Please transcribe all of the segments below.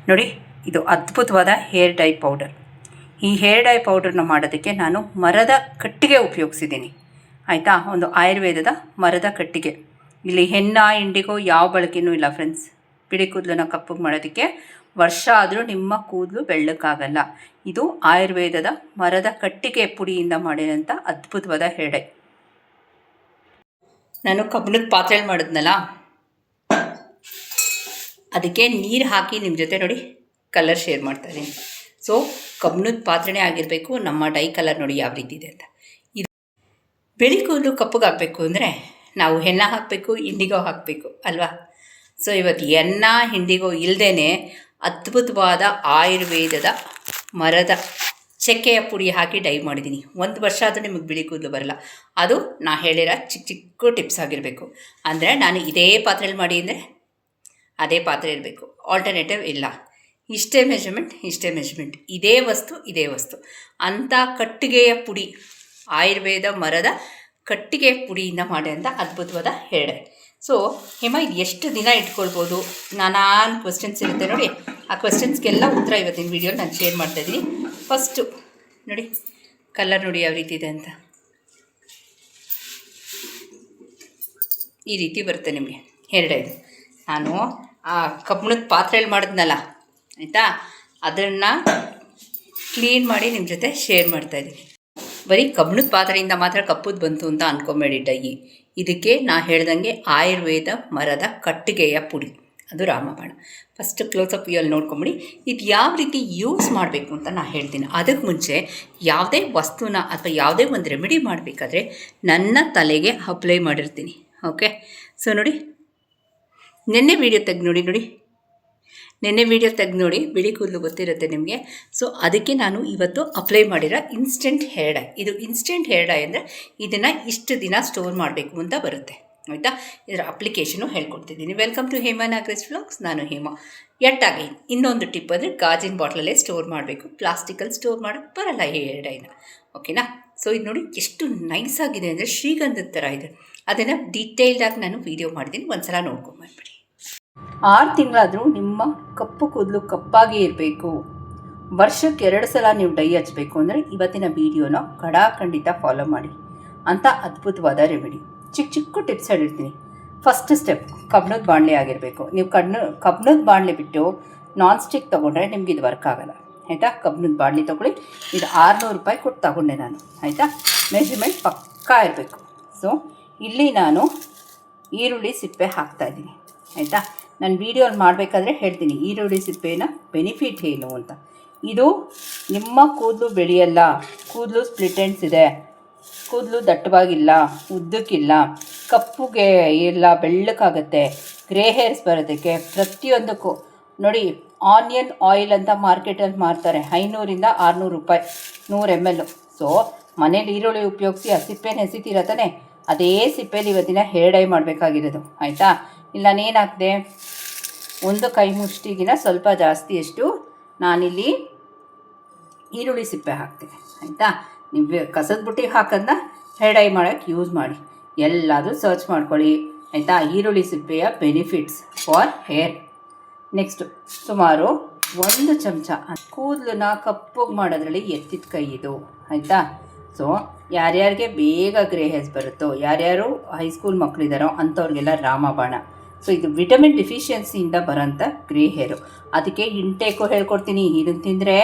ನೋಡಿ, ಇದು ಅದ್ಭುತವಾದ ಹೇರ್ ಡೈ ಪೌಡರ್. ಈ ಹೇರ್ ಡೈ ಪೌಡರ್ನ ಮಾಡೋದಕ್ಕೆ ನಾನು ಮರದ ಕಟ್ಟಿಗೆ ಉಪಯೋಗಿಸಿದ್ದೀನಿ. ಆಯಿತಾ, ಒಂದು ಆಯುರ್ವೇದದ ಮರದ ಕಟ್ಟಿಗೆ. ಇಲ್ಲಿ ಹೆನ್ನ ಇಂಡಿಗೋ ಯಾವ ಬಳಕೆಯೂ ಇಲ್ಲ ಫ್ರೆಂಡ್ಸ್. ಬಿಳಿ ಕೂದಲನ್ನು ಕಪ್ಪಗೆ ಮಾಡೋದಕ್ಕೆ ವರ್ಷ ಆದರೂ ನಿಮ್ಮ ಕೂದಲು ಬೆಳ್ಳಕ್ಕಾಗಲ್ಲ. ಇದು ಆಯುರ್ವೇದದ ಮರದ ಕಟ್ಟಿಗೆ ಪುಡಿಯಿಂದ ಮಾಡಿರೋಂಥ ಅದ್ಭುತವಾದ ಹೇರ್ ಡೈ. ನಾನು ಕಬ್ಬಿಣದ ಪಾತ್ರೆಯಲ್ಲಿ ಮಾಡಿದ್ನಲ್ಲ, ಅದಕ್ಕೆ ನೀರು ಹಾಕಿ ನಿಮ್ಮ ಜೊತೆ ನೋಡಿ ಕಲರ್ ಶೇರ್ ಮಾಡ್ತಾಯಿದ್ದೀನಿ. ಸೊ ಕಬ್ಬಿಣದ ಪಾತ್ರೆನೇ ಆಗಿರಬೇಕು. ನಮ್ಮ ಡೈ ಕಲರ್ ನೋಡಿ ಯಾವ ರೀತಿ ಇದೆ ಅಂತ. ಇದು ಬಿಳಿ ಕೂದಲು ಕಪ್ಪಗಾಗಬೇಕು ಅಂದರೆ ನಾವು ಹೆನ್ನ ಹಾಕಬೇಕು, ಇಂಡಿಗೋ ಹಾಕಬೇಕು ಅಲ್ವಾ. ಸೊ ಇವತ್ತು ಹೆನ್ನ ಇಂಡಿಗೋ ಇಲ್ಲದೇ ಅದ್ಭುತವಾದ ಆಯುರ್ವೇದದ ಮರದ ಚಕ್ಕೆಯ ಪುಡಿ ಹಾಕಿ ಡೈ ಮಾಡಿದ್ದೀನಿ. 1 ವರ್ಷ ಆದರೂ ನಿಮಗೆ ಬಿಳಿ ಕೂದಲು ಬರಲ್ಲ. ಅದು ನಾ ಹೇಳಿರೋ ಚಿಕ್ಕ ಚಿಕ್ಕ ಟಿಪ್ಸ್ ಆಗಿರಬೇಕು. ಅಂದರೆ ನಾನು ಇದೇ ಪಾತ್ರೆಯಲ್ಲಿ ಮಾಡಿ ಅಂದರೆ ಅದೇ ಪಾತ್ರೆ ಇರಬೇಕು, ಆಲ್ಟರ್ನೇಟಿವ್ ಇಲ್ಲ. ಇಷ್ಟೇ ಮೆಜರ್ಮೆಂಟ್, ಇದೇ ವಸ್ತು ಅಂಥ ಕಟ್ಟಿಗೆಯ ಪುಡಿ, ಆಯುರ್ವೇದ ಮರದ ಕಟ್ಟಿಗೆ ಪುಡಿಯಿಂದ ಮಾಡಿದಂಥ ಅದ್ಭುತವಾದ ಹೇರ್ ಡೈ. ಸೊ ಹೇಮ, ಇದು ಎಷ್ಟು ದಿನ ಇಟ್ಕೊಳ್ಬೋದು? ನಾನಾನು ಕ್ವೆಶ್ಚನ್ಸ್ ಇರುತ್ತೆ ನೋಡಿ, ಆ ಕ್ವೆಶ್ಚನ್ಸ್ಗೆಲ್ಲ ಉತ್ತರ ಇವತ್ತಿನ ವೀಡಿಯೋ ನಾನು ಶೇರ್ ಮಾಡ್ತಾಯಿದ್ದೀನಿ. ಫಸ್ಟು ನೋಡಿ, ಕಲರ್ ನೋಡಿ ಯಾವ ರೀತಿ ಇದೆ ಅಂತ. ಈ ರೀತಿ ಬರುತ್ತೆ ನಿಮಗೆ ಹೇರ್ ಡೈ. ನಾನು ಆ ಕಬ್ಬಿಣದ ಪಾತ್ರೆಯಲ್ಲಿ ಮಾಡಿದ್ನಲ್ಲ, ಆಯಿತಾ, ಅದನ್ನು ಕ್ಲೀನ್ ಮಾಡಿ ನಿಮ್ಮ ಜೊತೆ ಶೇರ್ ಮಾಡ್ತಾಯಿದ್ದೀನಿ. ಬರೀ ಕಬ್ಬಿಣದ ಪಾತ್ರೆಯಿಂದ ಮಾತ್ರ ಕಪ್ಪುದು ಬಂತು ಅಂತ ಅಂದ್ಕೊಂಬೇಡಿ ಡೈ. ಇದಕ್ಕೆ ನಾ ಹೇಳ್ದಂಗೆ ಆಯುರ್ವೇದ ಮರದ ಕಟ್ಟಿಗೆಯ ಪುಡಿ, ಅದು ರಾಮಬಾಣ. ಫಸ್ಟ್ ಕ್ಲೋಸಪ್ ವ್ಯೂಯಲ್ಲಿ ನೋಡ್ಕೊಂಬಿಡಿ. ಇದು ಯಾವ ರೀತಿ ಯೂಸ್ ಮಾಡಬೇಕು ಅಂತ ನಾನು ಹೇಳ್ತೀನಿ. ಅದಕ್ಕೆ ಮುಂಚೆ ಯಾವುದೇ ವಸ್ತುನ ಅಥವಾ ಯಾವುದೇ ಒಂದು ರೆಮಿಡಿ ಮಾಡಬೇಕಾದ್ರೆ ನನ್ನ ತಲೆಗೆ ಅಪ್ಲೈ ಮಾಡಿರ್ತೀನಿ. ಓಕೆ, ಸೊ ನೋಡಿ, ನೆನ್ನೆ ವೀಡಿಯೋ ತೆಗೆದು ನೋಡಿ, ಬಿಳಿ ಕೂದಲು ಗೊತ್ತಿರುತ್ತೆ ನಿಮಗೆ. ಸೊ ಅದಕ್ಕೆ ನಾನು ಇವತ್ತು ಅಪ್ಲೈ ಮಾಡಿರೋ ಇನ್ಸ್ಟೆಂಟ್ ಹೇರ್ ಡೈ. ಇದು ಇನ್ಸ್ಟೆಂಟ್ ಹೇರ್ ಡೈ ಅಂದರೆ ಇದನ್ನು ಇಷ್ಟು ದಿನ ಸ್ಟೋರ್ ಮಾಡಬೇಕು ಅಂತ ಬರುತ್ತೆ, ಆಯಿತಾ. ಇದರ ಅಪ್ಲಿಕೇಶನು ಹೇಳ್ಕೊಡ್ತಿದ್ದೀನಿ. Welcome to Hema Nagaraj vlogs. ನಾನು ಹೇಮಾ. ಎಟ್ಟಾಗಿ ಇನ್ನೊಂದು ಟಿಪ್ ಅಂದರೆ ಗಾಜಿನ ಬಾಟ್ಲಲ್ಲೇ ಸ್ಟೋರ್ ಮಾಡಬೇಕು. ಪ್ಲಾಸ್ಟಿಕಲ್ಲಿ ಸ್ಟೋರ್ ಮಾಡೋಕ್ಕೆ ಬರಲ್ಲ ಈ ಹೇರ್ ಡೈನ, ಓಕೆನಾ. ಸೊ ಇದು ನೋಡಿ ಎಷ್ಟು ನೈಸಾಗಿದೆ ಅಂದರೆ ಶ್ರೀಗಂಧದ ಥರ ಇದೆ. ಅದನ್ನು ಡೀಟೇಲ್ಡಾಗಿ ನಾನು ವೀಡಿಯೋ ಮಾಡಿದ್ದೀನಿ, ಒಂದು ಸಲ ನೋಡ್ಕೊಂಬಂದ್ಬಿಡಿ. 6 ತಿಂಗಳಾದರೂ ನಿಮ್ಮ ಕಪ್ಪು ಕೂದಲು ಕಪ್ಪಾಗಿ ಇರಬೇಕು, ವರ್ಷಕ್ಕೆ 2 ಸಲ ನೀವು ಡೈ ಹಚ್ಚಬೇಕು ಅಂದರೆ ಇವತ್ತಿನ ವೀಡಿಯೋನ ಖಂಡಿತ ಫಾಲೋ ಮಾಡಿ ಅಂತ ಅದ್ಭುತವಾದ ರೆಮಿಡಿ. ಚಿಕ್ಕ ಟಿಪ್ಸ್ ಹೇಳಿರ್ತೀನಿ. ಫಸ್ಟ್ ಸ್ಟೆಪ್, ಕಬ್ಬಿಣದ ಬಾಣಲೆ ಆಗಿರಬೇಕು. ನೀವು ಕಬ್ಬಿಣದ ಬಾಣಲೆ ಬಿಟ್ಟು ನಾನ್ ಸ್ಟಿಕ್ ತೊಗೊಂಡ್ರೆ ನಿಮ್ಗೆ ಇದು ವರ್ಕ್ ಆಗೋಲ್ಲ, ಆಯಿತಾ. ಕಬ್ಬಿಣದ ಬಾಣಲೆ ತೊಗೊಳ್ಳಿ. ಇದು 600 ರೂಪಾಯಿ ಕೊಟ್ಟು ತಗೊಂಡೆ ನಾನು, ಆಯಿತಾ. ಮೆಜರ್ಮೆಂಟ್ ಪಕ್ಕಾ ಇರಬೇಕು. ಸೊ ಇಲ್ಲಿ ನಾನು ಈರುಳ್ಳಿ ಸಿಪ್ಪೆ ಹಾಕ್ತಾಯಿದ್ದೀನಿ, ಆಯಿತಾ. ನಾನು ವೀಡಿಯೋಲ್ಲಿ ಮಾಡಬೇಕಾದ್ರೆ ಹೇಳ್ತೀನಿ ಈರುಳ್ಳಿ ಸಿಪ್ಪೆನ ಬೆನಿಫಿಟ್ ಏನು ಅಂತ. ಇದು ನಿಮ್ಮ ಕೂದಲು ಬೆಳೆಯಲ್ಲ, ಕೂದಲು ಸ್ಪ್ಲಿಟ್ ಎಂಡ್ಸ್ ಇದೆ, ಕೂದಲು ದಟ್ಟವಾಗಿಲ್ಲ, ಉದ್ದಕ್ಕಿಲ್ಲ, ಕಪ್ಪುಗೆ ಇಲ್ಲ, ಬೆಳ್ಳಕ್ಕಾಗತ್ತೆ, ಗ್ರೇ ಹೇರ್ಸ್ ಬರೋದಕ್ಕೆ, ಪ್ರತಿಯೊಂದಕ್ಕೂ ನೋಡಿ. ಆನಿಯನ್ ಆಯಿಲ್ ಅಂತ ಮಾರ್ಕೆಟಲ್ಲಿ ಮಾರ್ತಾರೆ, 500ರಿಂದ 600 ರೂಪಾಯಿ 100 ml. ಸೊ ಮನೇಲಿ ಈರುಳ್ಳಿ ಉಪಯೋಗಿಸಿ ಆ ಸಿಪ್ಪೆನ ಎಸಿತೀರ ತಾನೆ, ಅದೇ ಸಿಪ್ಪೆಲಿ ಇವತ್ತಿನ ಹೇರ್ ಡೈ ಮಾಡಬೇಕಾಗಿರೋದು, ಆಯಿತಾ. ಇಲ್ಲ ನಾನೇನಾಗ್ದೆ, ಒಂದು ಕೈ ಮುಷ್ಟಿಗಿನ ಸ್ವಲ್ಪ ಜಾಸ್ತಿಯಷ್ಟು ನಾನಿಲ್ಲಿ ಈರುಳ್ಳಿ ಸಿಪ್ಪೆ ಹಾಕ್ತೀನಿ, ಆಯಿತಾ. ನೀವು ಕಸದ ಬುಟ್ಟಿಗೆ ಹಾಕೋದನ್ನ ಹೇರ್ ಡೈ ಮಾಡೋಕ್ಕೆ ಯೂಸ್ ಮಾಡಿ. ಎಲ್ಲಾದರೂ ಸರ್ಚ್ ಮಾಡ್ಕೊಳ್ಳಿ, ಆಯಿತಾ. ಈರುಳ್ಳಿ ಸಿಪ್ಪೆಯ ಬೆನಿಫಿಟ್ಸ್ ಫಾರ್ ಹೇರ್. ನೆಕ್ಸ್ಟು ಸುಮಾರು 1 ಚಮಚ ಕೂದಲನ್ನ ಕಪ್ಪಗೆ ಮಾಡೋದ್ರಲ್ಲಿ ಎತ್ತಿದ ಕೈ ಇದು, ಆಯಿತಾ. ಸೊ ಯಾರ್ಯಾರಿಗೆ ಬೇಗ ಗ್ರೇ ಹೇರ್ಸ್ ಬರುತ್ತೋ, ಯಾರ್ಯಾರು ಹೈಸ್ಕೂಲ್ ಮಕ್ಕಳಿದ್ದಾರೋ ಅಂಥವ್ರಿಗೆಲ್ಲ ರಾಮಬಾಣ. ಸೊ ಇದು ವಿಟಮಿನ್ ಡಿಫಿಷಿಯನ್ಸಿಯಿಂದ ಬರೋಂಥ ಗ್ರೇ ಹೇರು. ಅದಕ್ಕೆ ಇಂಟೇಕು ಹೇಳ್ಕೊಡ್ತೀನಿ. ಇದನ್ನು ತಿಂದರೆ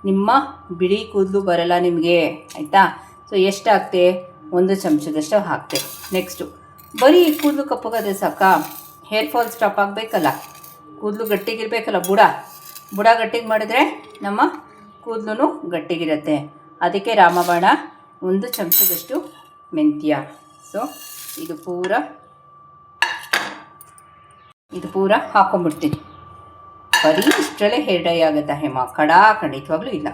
ನಿಮ್ಮ ಬಿಳಿ ಕೂದಲು ಬರಲ್ಲ ನಿಮಗೆ, ಆಯಿತಾ. ಸೊ ಎಷ್ಟಾಗ್ತೆ? 1 ಚಮಚದಷ್ಟು ಹಾಕ್ತೆ. ನೆಕ್ಸ್ಟು ಬರೀ ಕೂದಲು ಕಪ್ಪಗಾದ್ರೆ ಸಾಕಾ? ಹೇರ್ ಫಾಲ್ ಸ್ಟಾಪ್ ಆಗಬೇಕಲ್ಲ, ಕೂದಲು ಗಟ್ಟಿಗಿರಬೇಕಲ್ಲ. ಬುಡ ಗಟ್ಟಿಗೆ ಮಾಡಿದ್ರೆ ನಮ್ಮ ಕೂದಲು ಗಟ್ಟಿಗಿರುತ್ತೆ. ಅದಕ್ಕೆ ರಾಮಬಾಣ 1 ಚಮಚದಷ್ಟು ಮೆಂತ್ಯ. ಸೊ ಇದು ಪೂರ ಹಾಕೊಂಡ್ಬಿಡ್ತೀನಿ. ಬರೀ ಇಷ್ಟರಲ್ಲೇ ಹೇರ್ ಡೈ ಆಗುತ್ತಾ ಹೇಮ? ಖಂಡಿತವಾಗ್ಲೂ ಇಲ್ಲ,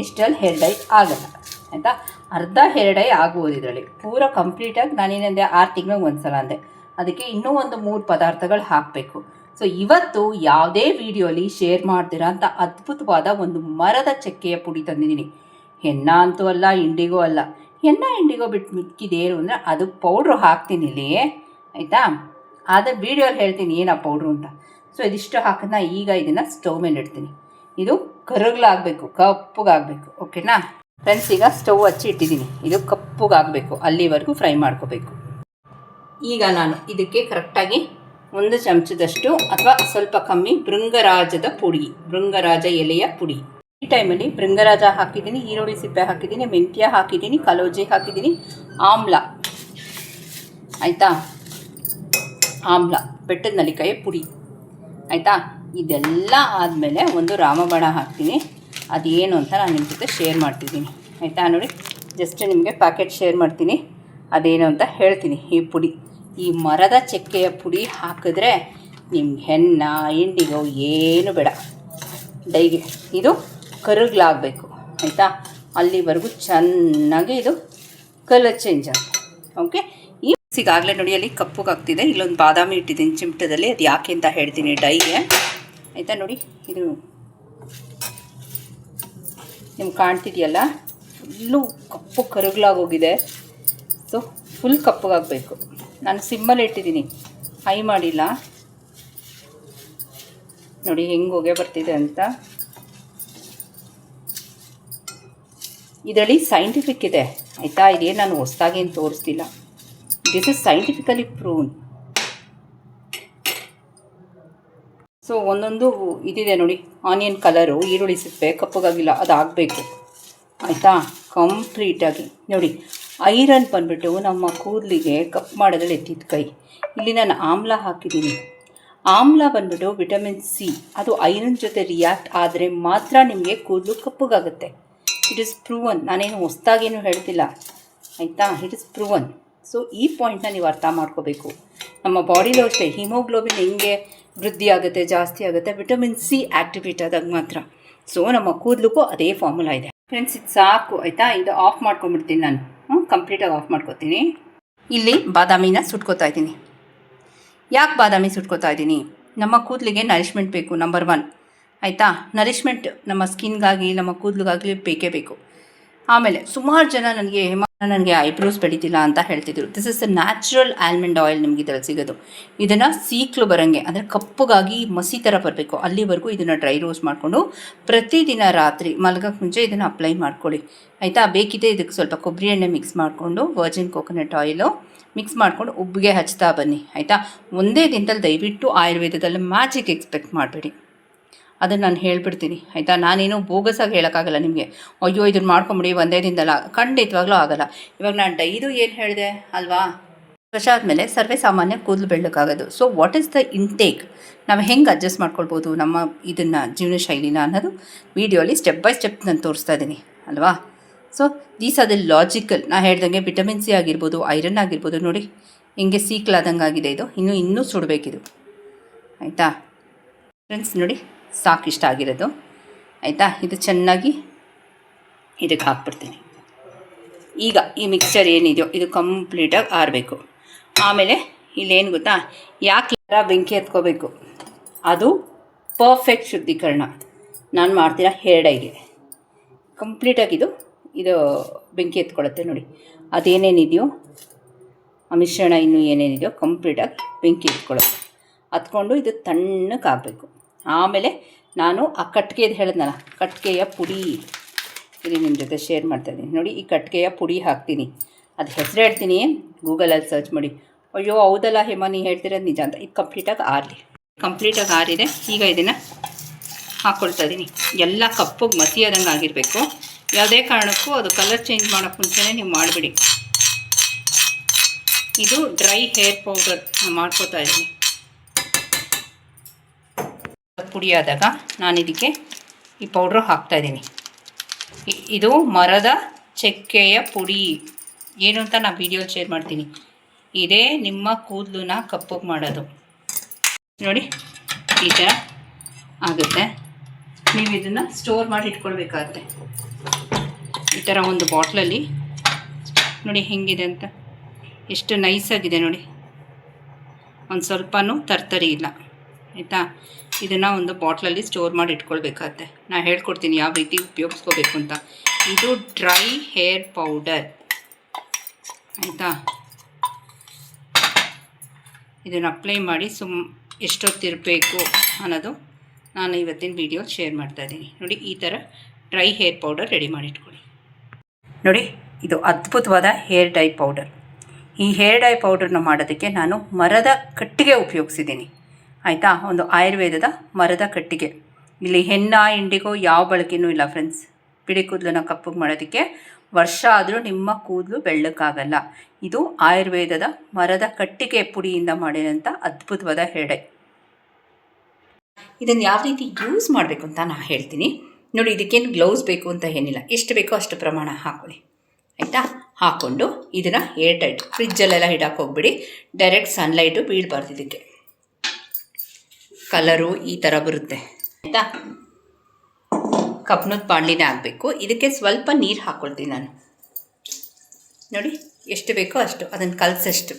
ಇಷ್ಟರಲ್ಲಿ ಹೇರ್ ಡೈ ಆಗಲ್ಲ, ಆಯಿತಾ. ಅರ್ಧ ಹೇರ್ ಡೈ ಆಗ್ಬೋದು ಇದರಲ್ಲಿ. ಪೂರ ಕಂಪ್ಲೀಟಾಗಿ ನಾನೇನಂದೆ 6 ತಿಂಗಳಿಗೆ 1 ಸಲ ಅಂದೆ. ಅದಕ್ಕೆ ಇನ್ನೂ ಒಂದು 3 ಪದಾರ್ಥಗಳು ಹಾಕಬೇಕು. ಸೊ ಇವತ್ತು ಯಾವುದೇ ವಿಡಿಯೋಲಿ ಶೇರ್ ಮಾಡ್ತೀರಾ ಅಂತ ಅದ್ಭುತವಾದ ಒಂದು ಮರದ ಚಕ್ಕೆಯ ಪುಡಿ ತಂದಿದ್ದೀನಿ. ಹೆನ್ನ ಅಂತೂ ಅಲ್ಲ, ಇಂಡಿಗೋ ಅಲ್ಲ. ಹೆನ್ನ ಇಂಡಿಗೋ ಬಿಟ್ಟು ಮಿಕ್ಕಿದೇನು ಅಂದರೆ ಅದು ಪೌಡ್ರು ಹಾಕ್ತೀನಿ ಇಲ್ಲಿ, ಆಯಿತಾ. ಆದರೆ ವೀಡಿಯೋಲಿ ಹೇಳ್ತೀನಿ ಏನು ಆ ಪೌಡ್ರು ಅಂತ. ಸೊ ಇದಿಷ್ಟು ಹಾಕೋದನ್ನ ಈಗ ಇದನ್ನು ಸ್ಟವ್ ಮೇಲೆ ಇಡ್ತೀನಿ. ಇದು ಕರಗಲಾಗಬೇಕು, ಕಪ್ಪಗಾಗಬೇಕು. ಓಕೆನಾ ಫ್ರೆಂಡ್ಸ್, ಈಗ ಸ್ಟವ್ ಹಚ್ಚಿ ಇಟ್ಟಿದ್ದೀನಿ. ಇದು ಕಪ್ಪಗಾಗಬೇಕು, ಅಲ್ಲಿವರೆಗೂ ಫ್ರೈ ಮಾಡ್ಕೋಬೇಕು. ಈಗ ನಾನು ಇದಕ್ಕೆ ಕರೆಕ್ಟಾಗಿ 1 ಚಮಚದಷ್ಟು ಅಥವಾ ಸ್ವಲ್ಪ ಕಮ್ಮಿ ಭೃಂಗರಾಜದ ಪುಡಿ, ಭೃಂಗರಾಜ ಎಲೆಯ ಪುಡಿ. ಈ ಟೈಮಲ್ಲಿ ಭೃಂಗರಾಜ ಹಾಕಿದ್ದೀನಿ, ಈರುಳ್ಳಿ ಸಿಪ್ಪೆ ಹಾಕಿದ್ದೀನಿ, ಮೆಂತ್ಯ ಹಾಕಿದ್ದೀನಿ, ಕಲೋಜಿ ಹಾಕಿದ್ದೀನಿ, ಆಮ್ಲ ಆಯಿತಾ, ಆಮ್ಲ ಬೆಟ್ಟದ ನೆಲ್ಲಿಕಾಯಿ ಪುಡಿ ಆಯಿತಾ. ಇದೆಲ್ಲ ಆದಮೇಲೆ ಒಂದು ರಾಮಬಾಣ ಹಾಕ್ತೀನಿ. ಅದೇನು ಅಂತ ನಾನು ನಿಮ್ಮ ಜೊತೆ ಶೇರ್ ಮಾಡ್ತಿದ್ದೀನಿ ಆಯಿತಾ. ನೋಡಿ, ಜಸ್ಟ್ ನಿಮಗೆ ಪ್ಯಾಕೆಟ್ ಶೇರ್ ಮಾಡ್ತೀನಿ, ಅದೇನು ಅಂತ ಹೇಳ್ತೀನಿ. ಈ ಪುಡಿ, ಈ ಮರದ ಚಕ್ಕೆಯ ಪುಡಿ ಹಾಕಿದ್ರೆ ನಿಮ್ಗೆ ಹೆನ್ನ ಇಂಡಿಗೋ ಏನು ಬೇಡ, ಡೈಗೆ ಇದು ಕರಗಲಾಗಬೇಕು ಆಯಿತಾ. ಅಲ್ಲಿವರೆಗೂ ಚೆನ್ನಾಗಿ ಇದು ಕಲರ್ ಚೇಂಜ್ ಆಗುತ್ತೆ. ಓಕೆ, ಈ ಸಿಗಾಗಲೇ ನೋಡಿ ಅಲ್ಲಿ ಕಪ್ಪುಗಾಗ್ತಿದೆ. ಇಲ್ಲೊಂದು ಬಾದಾಮಿ ಇಟ್ಟಿದ್ದೀನಿ ಚಿಮಟದಲ್ಲಿ, ಅದು ಯಾಕೆ ಅಂತ ಹೇಳ್ತೀನಿ ಡೈಗೆ ಆಯಿತಾ. ನೋಡಿ, ಇದು ನಿಮ್ಗೆ ಕಾಣ್ತಿದೆಯಲ್ಲ, ಫುಲ್ಲು ಕಪ್ಪು ಕರಗಲಾಗೋಗಿದೆ. ಸೊ ಫುಲ್ ಕಪ್ಪಗಾಗಬೇಕು. ನಾನು ಸಿಮ್ಮಲ್ಲಿ ಇಟ್ಟಿದ್ದೀನಿ, ಹೈ ಮಾಡಿಲ್ಲ. ನೋಡಿ ಹೆಂಗೆ ಹೊಗೆ ಬರ್ತಿದೆ ಅಂತ. ಇದರಲ್ಲಿ ಸೈಂಟಿಫಿಕ್ ಇದೆ ಆಯಿತಾ. ಇದೇನು ನಾನು ಹೊಸದಾಗಿ ಏನು ತೋರಿಸ್ತಿಲ್ಲ. This is scientifically proven. So ಒಂದೊಂದು ಇದಿದೆ ನೋಡಿ, ಆನಿಯನ್ ಕಲರು, ಈರುಳ್ಳಿ ಸಿಪ್ಪೆ ಕಪ್ಪಗಾಗಿಲ್ಲ, ಅದಾಗಬೇಕು ಆಯಿತಾ ಕಂಪ್ಲೀಟಾಗಿ. ನೋಡಿ, ಐರನ್ ಬಂದುಬಿಟ್ಟು ನಮ್ಮ ಕೂದಲಿಗೆ ಕಪ್ ಮಾಡೋದ್ರಲ್ಲಿ ಎತ್ತಿದ ಕೈ. ಇಲ್ಲಿ ನಾನು ಆಮ್ಲ ಹಾಕಿದ್ದೀನಿ. ಆಮ್ಲ ಬಂದುಬಿಟ್ಟು ವಿಟಮಿನ್ ಸಿ, ಅದು ಐರನ್ ಜೊತೆ ರಿಯಾಕ್ಟ್ ಆದರೆ ಮಾತ್ರ ನಿಮಗೆ ಕೂದಲು ಕಪ್ಪಗಾಗುತ್ತೆ. It is proven. ನಾನೇನು ಹೊಸ್ದಾಗೇನು ಹೇಳ್ತಿಲ್ಲ ಆಯಿತಾ, ಇಟ್ ಈಸ್ ಪ್ರೂವನ್. ಸೊ ಈ ಪಾಯಿಂಟ್ನ ನೀವು ಅರ್ಥ ಮಾಡ್ಕೋಬೇಕು. ನಮ್ಮ ಬಾಡಿಲೂ ಅಷ್ಟೇ ಹಿಮೋಗ್ಲೋಬಿನ್ ಹೆಂಗೆ ವೃದ್ಧಿ ಆಗುತ್ತೆ, ಜಾಸ್ತಿ ಆಗುತ್ತೆ, ವಿಟಮಿನ್ ಸಿ ಆ್ಯಕ್ಟಿವೇಟ್ ಆದಾಗ ಮಾತ್ರ. ಸೊ ನಮ್ಮ ಕೂದಲಿಗೂ ಅದೇ ಫಾರ್ಮುಲಾ ಇದೆ ಫ್ರೆಂಡ್ಸ್. ಇದು ಸಾಕು ಆಯಿತಾ. ಇದು ಆಫ್ ಮಾಡ್ಕೊಂಬಿಡ್ತೀನಿ ನಾನು, ಕಂಪ್ಲೀಟಾಗಿ ಆಫ್ ಮಾಡ್ಕೋತೀನಿ. ಇಲ್ಲಿ ಬಾದಾಮಿನ ಸುಟ್ಕೋತಾ ಇದ್ದೀನಿ. ಯಾಕೆ ಬಾದಾಮಿ ಸುಟ್ಕೋತಾ ಇದ್ದೀನಿ? ನಮ್ಮ ಕೂದಲಿಗೆ ನರಿಷ್ಮೆಂಟ್ ಬೇಕು, ನಂಬರ್ 1 ಆಯಿತಾ. ನರಿಷ್ಮೆಂಟ್ ನಮ್ಮ ಸ್ಕಿನ್ಗಾಗಿ, ನಮ್ಮ ಕೂದಲಿಗಾಗಲಿ ಬೇಕೇ ಬೇಕು. ಆಮೇಲೆ ಸುಮಾರು ಜನ ನನಗೆ ಐಬ್ರೋಸ್ ಬೆಳೀತಿಲ್ಲ ಅಂತ ಹೇಳ್ತಿದ್ರು. This is a natural almond oil ನಿಮ್ಗೆ ಇದರಲ್ಲಿ ಸಿಗೋದು. ಇದನ್ನು ಸೀಕ್ಲು ಬರೋಂಗೆ, ಅಂದರೆ ಕಪ್ಪಗಾಗಿ ಮಸಿ ಥರ ಬರಬೇಕು ಅಲ್ಲಿವರೆಗೂ ಇದನ್ನು ಡ್ರೈ ರೋಸ್ಟ್ ಮಾಡಿಕೊಂಡು ಪ್ರತಿದಿನ ರಾತ್ರಿ ಮಲಗೋಕ್ಕೆ ಮುಂಚೆ ಇದನ್ನು ಅಪ್ಲೈ ಮಾಡ್ಕೊಳ್ಳಿ ಆಯಿತಾ. ಬೇಕಿದೆ ಇದಕ್ಕೆ ಸ್ವಲ್ಪ ಕೊಬ್ಬರಿ ಎಣ್ಣೆ ಮಿಕ್ಸ್ ಮಾಡಿಕೊಂಡು, ವರ್ಜಿನ್ ಕೋಕೋನಟ್ ಆಯಿಲು ಮಿಕ್ಸ್ ಮಾಡ್ಕೊಂಡು ಉಬ್ಬಿಗೆ ಹಚ್ತಾ ಬನ್ನಿ ಆಯಿತಾ. ಒಂದೇ ದಿನದಲ್ಲಿ ದಯವಿಟ್ಟು ಆಯುರ್ವೇದದಲ್ಲಿ ಮ್ಯಾಜಿಕ್ ಎಕ್ಸ್ಪೆಕ್ಟ್ ಮಾಡಬೇಡಿ, ಅದನ್ನು ನಾನು ಹೇಳ್ಬಿಡ್ತೀನಿ ಆಯಿತಾ. ನಾನೇನು ಬೋಗಸಾಗಿ ಹೇಳೋಕ್ಕಾಗಲ್ಲ ನಿಮಗೆ, ಅಯ್ಯೋ ಇದನ್ನು ಮಾಡ್ಕೊಂಬಿಡಿ ಒಂದೇ ದಿನದಲ್ಲ, ಖಂಡಿತವಾಗ್ಲೂ ಆಗೋಲ್ಲ. ಇವಾಗ ನಾನು ಡೈದು ಏನು ಹೇಳಿದೆ ಅಲ್ವಾ, ವರ್ಷ ಆದಮೇಲೆ ಸರ್ವೇ ಸಾಮಾನ್ಯ ಕೂದಲು ಬೆಳ್ಳಕ್ಕಾಗೋದು. So what is the intake, ನಾವು ಹೆಂಗೆ ಅಡ್ಜಸ್ಟ್ ಮಾಡ್ಕೊಳ್ಬೋದು ನಮ್ಮ ಇದನ್ನು ಜೀವನ ಶೈಲಿನ ಅನ್ನೋದು ವೀಡಿಯೋಲಿ ಸ್ಟೆಪ್ ಬೈ ಸ್ಟೆಪ್ ನಾನು ತೋರಿಸ್ತಾ ಇದ್ದೀನಿ ಅಲ್ವಾ. So these are the logical. ನಾನು ಹೇಳ್ದಂಗೆ ವಿಟಮಿನ್ ಸಿ ಆಗಿರ್ಬೋದು, ಐರನ್ ಆಗಿರ್ಬೋದು. ನೋಡಿ ಹಿಂಗೆ ಸೀಕ್ಲಾದಂಗೆ ಆಗಿದೆ ಇದು, ಇನ್ನೂ ಸುಡಬೇಕಿದು ಆಯಿತಾ ಫ್ರೆಂಡ್ಸ್. ನೋಡಿ ಸಾಕು ಇಷ್ಟ ಆಗಿರೋದು ಆಯಿತಾ. ಇದು ಚೆನ್ನಾಗಿ ಇದಕ್ಕೆ ಹಾಕ್ಬಿಡ್ತೀನಿ. ಈಗ ಈ ಮಿಕ್ಸ್ಚರ್ ಏನಿದೆಯೋ ಇದು ಕಂಪ್ಲೀಟಾಗಿ ಆರಬೇಕು. ಆಮೇಲೆ ಇಲ್ಲೇನು ಗೊತ್ತಾ, ಯಾಕೆ ಬೆಂಕಿ ಎತ್ಕೋಬೇಕು, ಅದು ಪರ್ಫೆಕ್ಟ್ ಶುದ್ಧೀಕರಣ ನಾನು ಮಾಡ್ತೀರಾ ಹೇರ್ ಡೈಗೆ. ಕಂಪ್ಲೀಟಾಗಿದು ಬೆಂಕಿ ಎತ್ಕೊಳ್ಳುತ್ತೆ. ನೋಡಿ ಅದೇನೇನಿದೆಯೋ ಆ ಮಿಶ್ರಣ ಇನ್ನೂ ಏನೇನಿದೆಯೋ ಕಂಪ್ಲೀಟಾಗಿ ಬೆಂಕಿ ಎತ್ಕೊಳ್ಳುತ್ತೆ. ಹತ್ಕೊಂಡು ಇದು ತಣ್ಣಕ್ಕಾಗಬೇಕು. ಆಮೇಲೆ ನಾನು ಆ ಕಟ್ಟಿಗೆದು ಹೇಳಿದ್ನಲ್ಲ, ಕಟ್ಟಿಗೆಯ ಪುಡಿ ಇಲ್ಲಿ ನಿಮ್ಮ ಜೊತೆ ಶೇರ್ ಮಾಡ್ತಾಯಿದ್ದೀನಿ. ನೋಡಿ ಈ ಕಟ್ಟಿಗೆಯ ಪುಡಿ ಹಾಕ್ತೀನಿ. ಅದು ಹೆಸರು ಹೇಳ್ತೀನಿ, ಗೂಗಲಲ್ಲಿ ಸರ್ಚ್ ಮಾಡಿ. ಅಯ್ಯೋ ಹೌದಲ್ಲ ಹೇಮ ನೀ ಹೇಳ್ತಿರೋದು ನಿಜ ಅಂತ. ಇದು ಕಂಪ್ಲೀಟಾಗಿ ಆರಲಿ. ಕಂಪ್ಲೀಟಾಗಿ ಆರಿದೆ. ಈಗ ಇದನ್ನು ಹಾಕ್ಕೊಳ್ತಾ ಇದ್ದೀನಿ. ಎಲ್ಲ ಕಪ್ಪಗೆ ಮಸಿಯಾದಂಗೆ ಆಗಿರಬೇಕು. ಯಾವುದೇ ಕಾರಣಕ್ಕೂ ಅದು ಕಲರ್ ಚೇಂಜ್ ಮಾಡೋಕ್ಕೆ ಮುಂಚೆನೇ ನೀವು ಮಾಡಿಬಿಡಿ. ಇದು ಡ್ರೈ ಹೇರ್ ಪೌಡರ್ ಮಾಡ್ಕೋತಾ ಇದ್ದೀನಿ. ಪುಡಿ ಆದಾಗ ನಾನು ಇದಕ್ಕೆ ಈ ಪೌಡ್ರು ಹಾಕ್ತಾಯಿದ್ದೀನಿ. ಇದು ಮರದ ಚಕ್ಕೆಯ ಪುಡಿ. ಏನು ಅಂತ ನಾನು ವೀಡಿಯೋಲಿ ಶೇರ್ ಮಾಡ್ತೀನಿ. ಇದೇ ನಿಮ್ಮ ಕೂದಲನ್ನ ಕಪ್ಪಗೆ ಮಾಡೋದು. ನೋಡಿ ಈ ಥರ ಆಗುತ್ತೆ. ನೀವು ಇದನ್ನು ಸ್ಟೋರ್ ಮಾಡಿ ಇಟ್ಕೊಳ್ಬೇಕಾಗತ್ತೆ. ಈ ಥರ ಒಂದು ಬಾಟ್ಲಲ್ಲಿ ನೋಡಿ ಹೆಂಗಿದೆ ಅಂತ, ಎಷ್ಟು ನೈಸಾಗಿದೆ ನೋಡಿ, ಒಂದು ಸ್ವಲ್ಪನೂ ತರ್ತರಿ ಇಲ್ಲ ಆಯಿತಾ. ಇದನ್ನು ಒಂದು ಬಾಟ್ಲಲ್ಲಿ ಸ್ಟೋರ್ ಮಾಡಿ ಇಟ್ಕೊಳ್ಬೇಕಾಗತ್ತೆ. ನಾನು ಹೇಳ್ಕೊಡ್ತೀನಿ ಯಾವ ರೀತಿ ಉಪಯೋಗಿಸ್ಕೋಬೇಕು ಅಂತ. ಇದು ಡ್ರೈ ಹೇರ್ ಪೌಡರ್ ಆಯಿತಾ. ಇದನ್ನು ಅಪ್ಲೈ ಮಾಡಿ ಎಷ್ಟೊತ್ತಿರಬೇಕು ಅನ್ನೋದು ನಾನು ಇವತ್ತಿನ ವಿಡಿಯೋ ಶೇರ್ ಮಾಡ್ತಾಯಿದ್ದೀನಿ. ನೋಡಿ, ಈ ಥರ ಡ್ರೈ ಹೇರ್ ಪೌಡರ್ ರೆಡಿ ಮಾಡಿಟ್ಕೊಳ್ಳಿ. ನೋಡಿ, ಇದು ಅದ್ಭುತವಾದ ಹೇರ್ ಡೈ ಪೌಡರ್. ಈ ಹೇರ್ ಡೈ ಪೌಡರ್ನ ಮಾಡೋದಕ್ಕೆ ನಾನು ಮರದ ಕಟ್ಟಿಗೆ ಉಪಯೋಗಿಸಿದ್ದೀನಿ. ಆಯಿತಾ, ಒಂದು ಆಯುರ್ವೇದದ ಮರದ ಕಟ್ಟಿಗೆ. ಇಲ್ಲಿ ಹೆನ್ನ ಇಂಡಿಗೋ ಯಾವ ಬಳಕೆಯೂ ಇಲ್ಲ ಫ್ರೆಂಡ್ಸ್. ಬಿಳಿ ಕೂದಲನ್ನು ಕಪ್ಪಗೆ ಮಾಡೋದಕ್ಕೆ ವರ್ಷ ಆದರೂ ನಿಮ್ಮ ಕೂದಲು ಬೆಳ್ಳಕ್ಕಾಗಲ್ಲ. ಇದು ಆಯುರ್ವೇದದ ಮರದ ಕಟ್ಟಿಗೆ ಪುಡಿಯಿಂದ ಮಾಡಿರೋಂಥ ಅದ್ಭುತವಾದ ಹೇರ್ ಡೈ. ಇದನ್ನು ಯಾವ ರೀತಿ ಯೂಸ್ ಮಾಡಬೇಕು ಅಂತ ನಾನು ಹೇಳ್ತೀನಿ. ನೋಡಿ, ಇದಕ್ಕೇನು ಗ್ಲೌಸ್ ಬೇಕು ಅಂತ ಏನಿಲ್ಲ. ಎಷ್ಟು ಬೇಕೋ ಅಷ್ಟು ಪ್ರಮಾಣ ಹಾಕ್ಕೊಳ್ಳಿ. ಆಯಿತಾ, ಹಾಕ್ಕೊಂಡು ಇದನ್ನು ಏರ್ ಟೈಟ್ ಫ್ರಿಜ್ಜಲ್ಲೆಲ್ಲ ಇಡಕ್ಕೆ ಹೋಗ್ಬಿಡಿ. ಡೈರೆಕ್ಟ್ ಸನ್ಲೈಟು ಬೀಳಬಾರ್ದು. ಇದಕ್ಕೆ ಕಲರು ಈ ಥರ ಬರುತ್ತೆ. ಆಯಿತಾ, ಕಬ್ಬಿಣದ ಬಾಣಲಿನೇ ಆಗಬೇಕು. ಇದಕ್ಕೆ ಸ್ವಲ್ಪ ನೀರು ಹಾಕ್ಕೊಳ್ತೀನಿ ನಾನು. ನೋಡಿ, ಎಷ್ಟು ಬೇಕೋ ಅಷ್ಟು, ಅದನ್ನು ಕಲಸಷ್ಟು.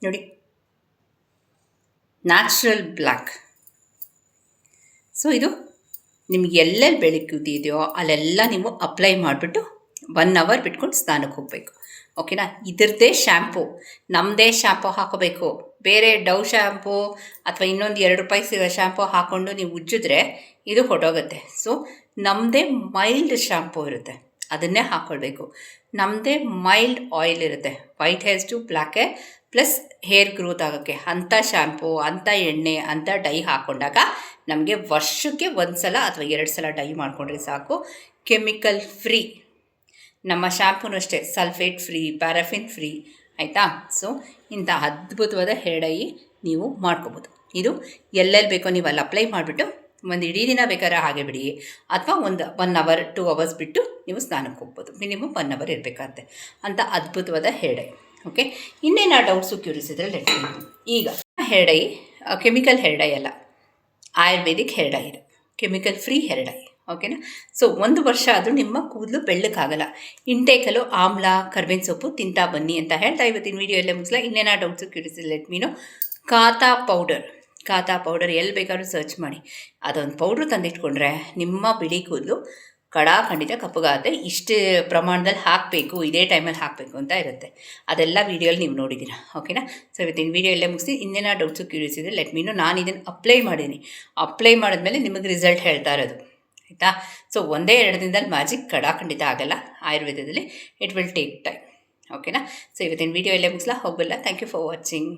ನೋಡಿ, ನ್ಯಾಚುರಲ್ ಬ್ಲ್ಯಾಕ್. ಸೊ ಇದು ನಿಮ್ಗೆ ಎಲ್ಲೆಲ್ಲಿ ಬೆಳಕಿದೆಯೋ ಅಲ್ಲೆಲ್ಲ ನೀವು ಅಪ್ಲೈ ಮಾಡಿಬಿಟ್ಟು 1 hour ಬಿಟ್ಕೊಂಡು ಸ್ನಾನಕ್ಕೆ ಹೋಗಬೇಕು. ಓಕೆನಾ. ಇದ್ರದ್ದೇ ಶ್ಯಾಂಪು, ನಮ್ಮದೇ ಶ್ಯಾಂಪು ಹಾಕೋಬೇಕು. ಬೇರೆ ಡವ್ ಶ್ಯಾಂಪು ಅಥವಾ ಇನ್ನೊಂದು 2 ರೂಪಾಯಿ ಸಿಗೋ ಶ್ಯಾಂಪು ಹಾಕ್ಕೊಂಡು ನೀವು ಉಜ್ಜಿದ್ರೆ ಇದು ಹೊಟ್ಟೋಗುತ್ತೆ. ಸೊ ನಮ್ಮದೇ ಮೈಲ್ಡ್ ಶ್ಯಾಂಪು ಇರುತ್ತೆ, ಅದನ್ನೇ ಹಾಕ್ಕೊಳ್ಬೇಕು. ನಮ್ಮದೇ ಮೈಲ್ಡ್ ಆಯಿಲ್ ಇರುತ್ತೆ, white hairs to black hair plus hair growth ಆಗೋಕ್ಕೆ. ಅಂಥ ಶ್ಯಾಂಪು, ಅಂಥ ಎಣ್ಣೆ, ಅಂಥ ಡೈ ಹಾಕ್ಕೊಂಡಾಗ ನಮಗೆ ವರ್ಷಕ್ಕೆ 1 ಸಲ ಅಥವಾ 2 ಸಲ ಡೈ ಮಾಡಿಕೊಂಡ್ರೆ ಸಾಕು. Chemical free. ನಮ್ಮ ಶ್ಯಾಂಪೂನು ಅಷ್ಟೇ ಸಲ್ಫೇಟ್ ಫ್ರೀ, ಪ್ಯಾರಾಫಿನ್ ಫ್ರೀ. ಆಯಿತಾ. ಸೊ ಇಂಥ ಅದ್ಭುತವಾದ ಹೇರ್ ಡೈ ನೀವು ಮಾಡ್ಕೋಬೋದು. ಇದು ಎಲ್ಲೆಲ್ಲಿ ಬೇಕೋ ನೀವು ಅಲ್ಲಿ ಅಪ್ಲೈ ಮಾಡಿಬಿಟ್ಟು ಒಂದು ಇಡೀ ದಿನ ಬೇಕಾದ್ರೆ ಹಾಗೆ ಬಿಡಿ, ಅಥವಾ ಒಂದು 1 hour 2 hours ಬಿಟ್ಟು ನೀವು ಸ್ನಾನಕ್ಕೆ ಹೋಗ್ಬೋದು. ಮಿನಿಮಮ್ 1 hour ಇರಬೇಕಾಗತ್ತೆ. ಅಂಥ ಅದ್ಭುತವಾದ ಹೇರ್ ಡೈ. ಓಕೆ, ಇನ್ನೇನು ಡೌಟ್ಸು ಕ್ಯೂರಿಯಸ್ ಇದ್ದರೆ ಲೆಟ್ ಮೀ ನೋ. ಈಗ hair dye chemical hair dye ಅಲ್ಲ, ಆಯುರ್ವೇದಿಕ್ ಹೇರ್ ಡೈ ಇದು, ಕೆಮಿಕಲ್ ಫ್ರೀ ಹೇರ್ ಡೈ. ಓಕೆನಾ. ಸೊ 1 ವರ್ಷ ಆದರೂ ನಿಮ್ಮ ಕೂದಲು ಬೆಳ್ಳಕ್ಕಾಗಲ್ಲ. ಇಂಟೇಕಲ್ಲೂ ಆಮ್ಲ, ಕರ್ಬೇವಿನ ಸೊಪ್ಪು ತಿಂತಾ ಬನ್ನಿ ಅಂತ ಹೇಳ್ತಾ ಇವತ್ತಿನ ವೀಡಿಯೋ ಎಲ್ಲೇ ಮುಗಿಸ್ಲಾ. ಇನ್ನೇನೋ doubts curious let me know. ಕಾತಾ ಪೌಡರ್ ಎಲ್ಲಿ ಬೇಕಾದ್ರೂ ಸರ್ಚ್ ಮಾಡಿ. ಅದೊಂದು ಪೌಡ್ರು ತಂದಿಟ್ಕೊಂಡ್ರೆ ನಿಮ್ಮ ಬಿಳಿ ಕೂದಲು ಖಂಡಿತ ಕಪ್ಪಗಾಗುತ್ತೆ. ಇಷ್ಟು ಪ್ರಮಾಣದಲ್ಲಿ ಹಾಕಬೇಕು, ಇದೇ ಟೈಮಲ್ಲಿ ಹಾಕಬೇಕು ಅಂತ ಇರುತ್ತೆ. ಅದೆಲ್ಲ ವೀಡಿಯೋಲಿ ನೀವು ನೋಡಿದ್ದೀರಾ. ಓಕೆನಾ. ಸೊ ಇವತ್ತಿನ ವೀಡಿಯೋ ಎಲ್ಲೇ ಮುಗಿಸಿ. ಇನ್ನೇನೋ ಡೌಟ್ಸು ಕ್ಯೂರಿಯಸ್ ಇದೆ ಲೆಟ್ ಮೀ ನೋ. ನಾನು ಇದನ್ನು ಅಪ್ಲೈ ಮಾಡೀನಿ. ಅಪ್ಲೈ ಮಾಡಿದ್ಮೇಲೆ ನಿಮಗೆ ರಿಸಲ್ಟ್ ಹೇಳ್ತಾ ಇರೋದು. ಆಯಿತಾ. ಸೊ 1-2 ದಿನದಲ್ಲಿ ಮ್ಯಾಜಿಕ್ ಖಂಡಿತ ಆಗಲ್ಲ. ಆಯುರ್ವೇದದಲ್ಲಿ ಇಟ್ ವಿಲ್ ಟೇಕ್ ಟೈಮ್. ಓಕೆನಾ. ಸೊ ಇವತ್ತಿನ ವೀಡಿಯೋ ಎಲ್ಲೇ ಮುಗಿಸ್ಲಾ. ಹೋಗಲ್ಲ. Thank you for watching.